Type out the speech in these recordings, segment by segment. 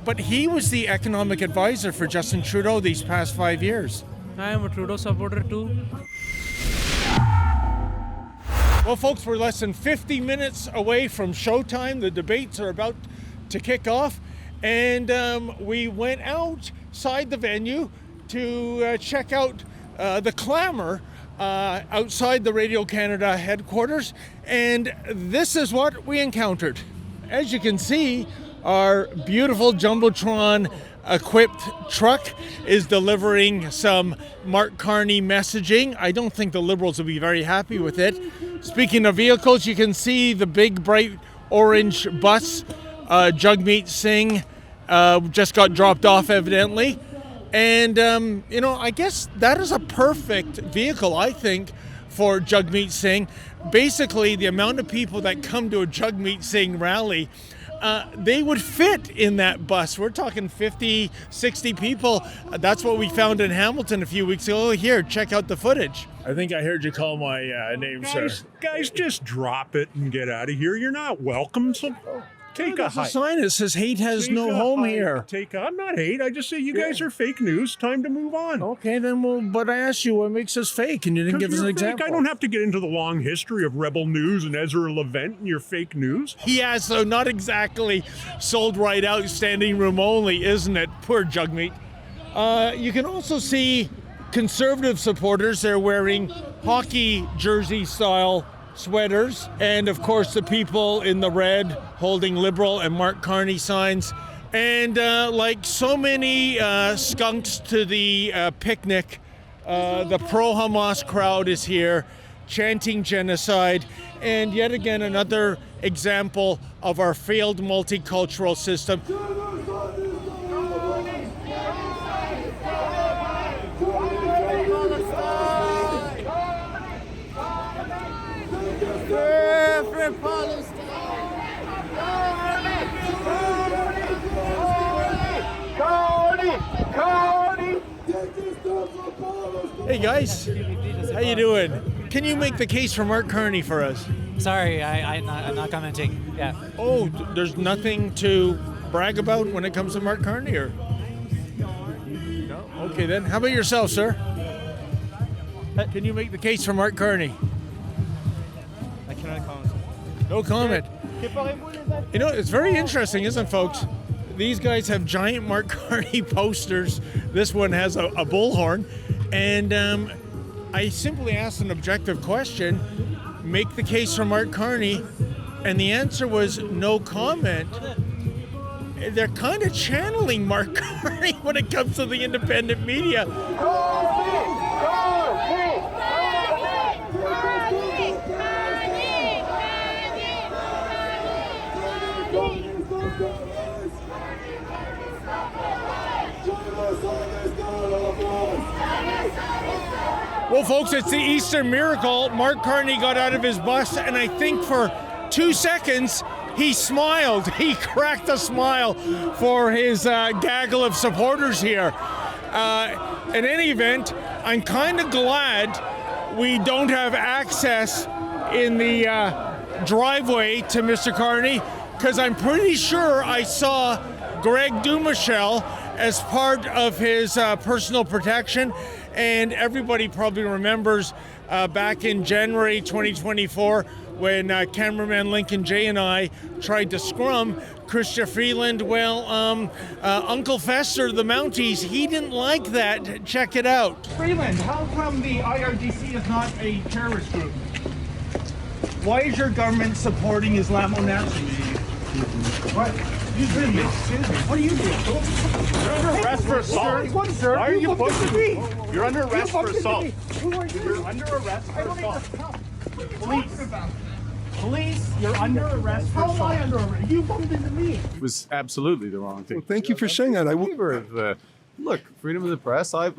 But he was the economic advisor for Justin Trudeau these past 5 years. I am a Trudeau supporter too. Well, folks, we're less than 50 minutes away from showtime. The debates are about to kick off. And we went outside the venue to check out the clamor outside the Radio-Canada headquarters. And this is what we encountered. As you can see, our beautiful Jumbotron equipped truck is delivering some Mark Carney messaging. I don't think the Liberals will be very happy with it. Speaking of vehicles, you can see the big bright orange bus. Jagmeet Singh just got dropped off evidently. And, I guess that is a perfect vehicle, I think, for Jagmeet Singh. Basically, the amount of people that come to a Jagmeet Singh rally, they would fit in that bus. We're talking 50, 60 people. That's what we found in Hamilton a few weeks ago. Here, check out the footage. I think I heard you call my name, sir. Guys, just drop it and get out of here. You're not welcome. So take a hike. There's a sign that says hate has no home here. I'm not hate. I just say you guys are fake news. Time to move on. Okay, then, but I asked you what makes us fake, and you didn't give us an example. I don't have to get into the long history of Rebel News and Ezra Levant and your fake news. Yeah, so not exactly sold right out, standing room only, isn't it? Poor Jagmeet. You can also see Conservative supporters. They're wearing hockey jersey-style sweaters, and of course the people in the red holding Liberal and Mark Carney signs. And like so many skunks to the picnic, the pro-Hamas crowd is here chanting genocide, and yet again another example of our failed multicultural system. Hey guys, how you doing? Can you make the case for Mark Carney for us? Sorry, I'm not commenting. Yeah. Oh, there's nothing to brag about when it comes to Mark Carney, or? No? Okay then. How about yourself, sir? Can you make the case for Mark Carney? I cannot comment. No comment. You know, it's very interesting, isn't it, folks? These guys have giant Mark Carney posters. This one has a bullhorn. And I simply asked an objective question, make the case for Mark Carney, and the answer was no comment. They're kind of channeling Mark Carney when it comes to the independent media. Well, folks, it's the Easter miracle. Mark Carney got out of his bus, and I think for 2 seconds, he smiled. He cracked a smile for his gaggle of supporters here. In any event, I'm kind of glad we don't have access in the driveway to Mr. Carney, because I'm pretty sure I saw Greg Dumichel as part of his personal protection. And everybody probably remembers back in January 2024 when cameraman Lincoln Jay and I tried to scrum Chrystia Freeland. Well, Uncle Fester, the Mounties, he didn't like that. Check it out. Freeland, how come the IRGC is not a terrorist group? Why is your government supporting Islamo-Nazis? What? Excuse me. What are you doing? You're under arrest for assault. What, sir? Why are you pushing me? You're under arrest for assault. Who are you? You're under arrest for assault. Police, you're under arrest for assault. How am I under arrest? You bumped into me. It was absolutely the wrong thing. Well, thank you for saying that. Look, freedom of the press. I've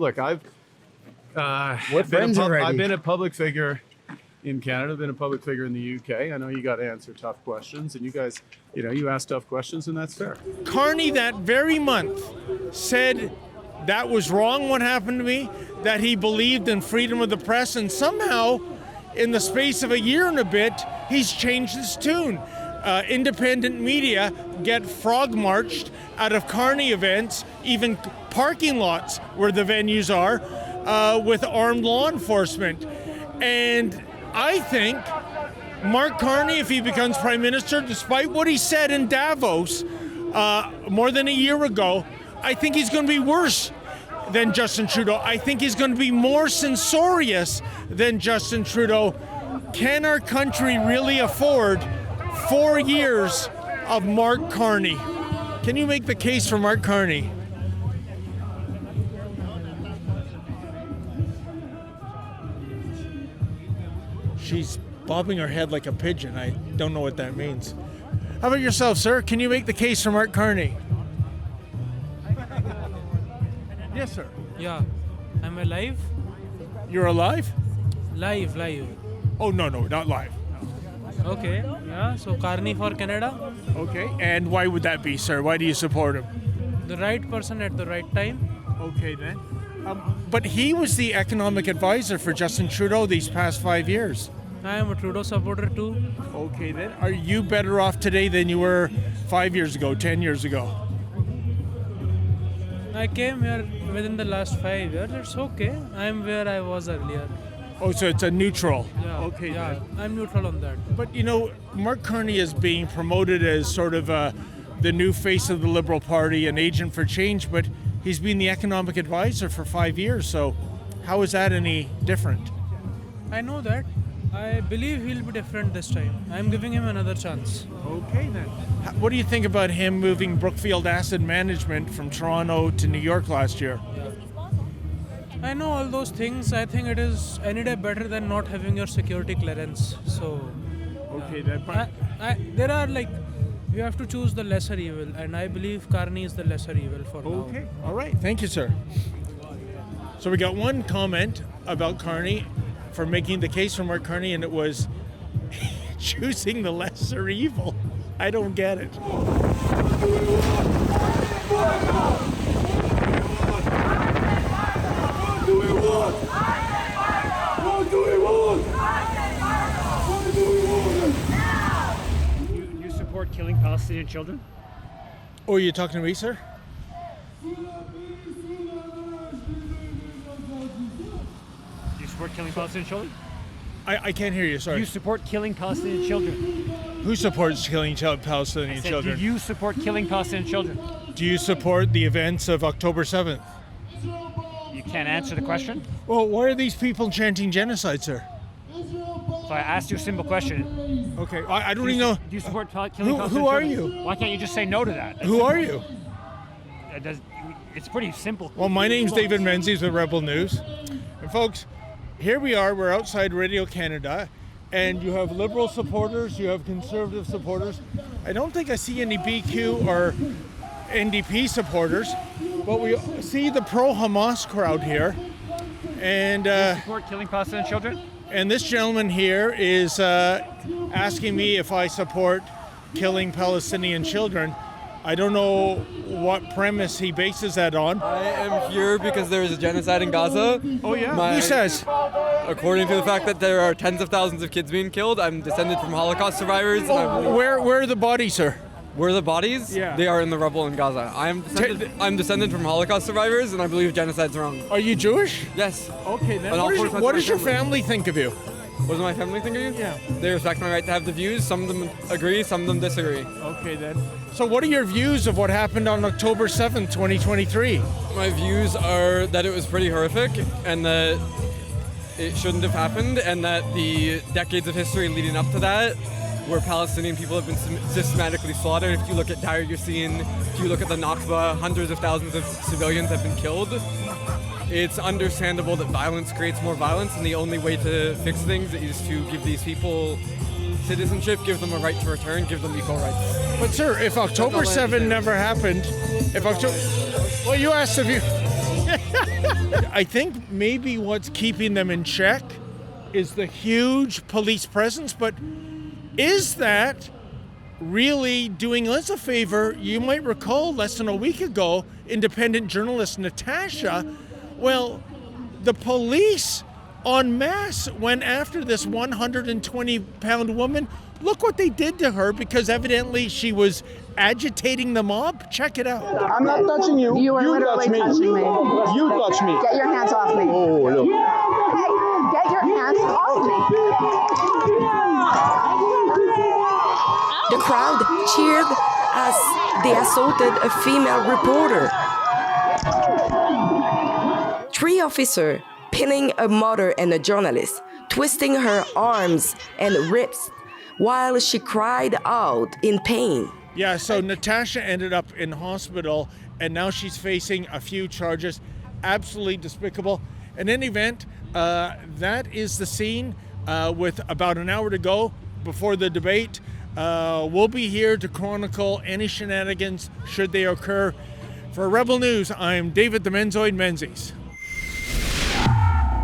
been a public figure in Canada, been a public figure in the UK. I know you got to answer tough questions, and you guys, you ask tough questions, and that's fair. Carney that very month said that was wrong what happened to me, that he believed in freedom of the press, and somehow, in the space of a year and a bit, he's changed his tune. Independent media get frog marched out of Carney events, even parking lots where the venues are, with armed law enforcement. And I think Mark Carney, if he becomes Prime Minister, despite what he said in Davos more than a year ago, I think he's going to be worse than Justin Trudeau. I think he's going to be more censorious than Justin Trudeau. Can our country really afford 4 years of Mark Carney? Can you make the case for Mark Carney? She's bobbing her head like a pigeon. I don't know what that means. How about yourself, sir? Can you make the case for Mark Carney? Yes, sir. Yeah. Am I live? You're alive? Live. Oh, no, not live. Okay. Yeah. So Carney for Canada. Okay, and why would that be, sir? Why do you support him? The right person at the right time. Okay, then. But he was the economic advisor for Justin Trudeau these past 5 years. I am a Trudeau supporter too. Okay, then. Are you better off today than you were 5 years ago, 10 years ago? I came here within the last 5 years. It's okay. I'm where I was earlier. Oh, so it's a neutral. Yeah. Okay, Yeah. then. I'm neutral on that. But, you know, Mark Carney is being promoted as sort of the new face of the Liberal Party, an agent for change, but he's been the economic advisor for 5 years, so how is that any different? I know that. I believe he'll be different this time. I'm giving him another chance. Okay, then. What do you think about him moving Brookfield Asset Management from Toronto to New York last year? I know all those things. I think it is any day better than not having your security clearance. So, Okay, then. But there are you have to choose the lesser evil, and I believe Carney is the lesser evil for now. okay, all right. Thank you, sir. So we got one comment about Carney for making the case for Mark Carney, and it was choosing the lesser evil. I don't get it. You support killing Palestinian children? Oh, are you talking to me, sir? You support killing Palestinian children? I can't hear you, sorry. You support killing Palestinian children? Who supports killing Palestinian Said, children? do you support killing Palestinian children? Do you support the events of October 7th? You can't answer the question. Well, why are these people chanting genocide, sir? So I asked you a simple question. Okay, I don't even know. Do you support killing Who Palestinian are children? you? Why can't you just say no to that? Who are you? It's pretty simple. Well, my name's David Menzies with Rebel News. And folks, here we are, we're outside Radio-Canada, and you have Liberal supporters, you have Conservative supporters. I don't think I see any BQ or NDP supporters, but we see the pro-Hamas crowd here. And Do you support killing Palestinian children? and this gentleman here is asking me if I support killing Palestinian children. I don't know what premise he bases that on. I am here because there is a genocide in Gaza. Oh yeah? Who says? According to the fact that there are tens of thousands of kids being killed, I'm descended from Holocaust survivors. And Oh, where are the bodies, sir? where are the bodies? Yeah. They are in the rubble in Gaza. I'm descended from Holocaust survivors, and I believe genocide's wrong. Are you Jewish? Yes. Okay, then. And all What does your 4 family think of you? What does my family think of you? Yeah. They respect my right to have the views. Some of them agree, some of them disagree. Okay, then. So what are your views of what happened on October 7th, 2023? My views are that it was pretty horrific and that it shouldn't have happened, and that the decades of history leading up to that, where Palestinian people have been systematically slaughtered. If you look at Deir Yassin, if you look at the Nakba, hundreds of thousands of civilians have been killed. It's understandable that violence creates more violence, and the only way to fix things is to give these people citizenship, give them a right to return, give them equal rights. But sir, if October 7 never happened, well, you asked if you... I think maybe what's keeping them in check is the huge police presence, but is that really doing us a favor. You might recall less than a week ago, independent journalist Natasha, well, the police en masse went after this 120-pound woman. Look what they did to her because evidently she was agitating the mob. Check it out. I'm not touching you. You are literally touch me. touching me. You touch me. Get your hands off me. Oh, look. Hey, get your hands off me. The crowd cheered as they assaulted a female reporter. 3 officers pinning a mother and a journalist, twisting her arms and wrists while she cried out in pain. Yeah, so Natasha ended up in hospital and now she's facing a few charges. Absolutely despicable. In any event, that is the scene with about an hour to go before the debate. We'll be here to chronicle any shenanigans should they occur. For Rebel News, I'm David the Menzoid Menzies.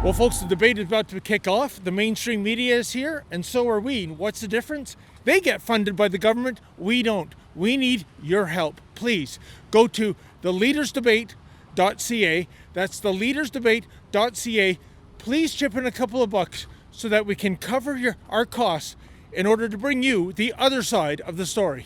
Well, folks, the debate is about to kick off. The mainstream media is here, and so are we. What's the difference? They get funded by the government. We don't. We need your help. Please go to theleadersdebate.ca. That's theleadersdebate.ca. Please chip in a couple of bucks so that we can cover our costs in order to bring you the other side of the story.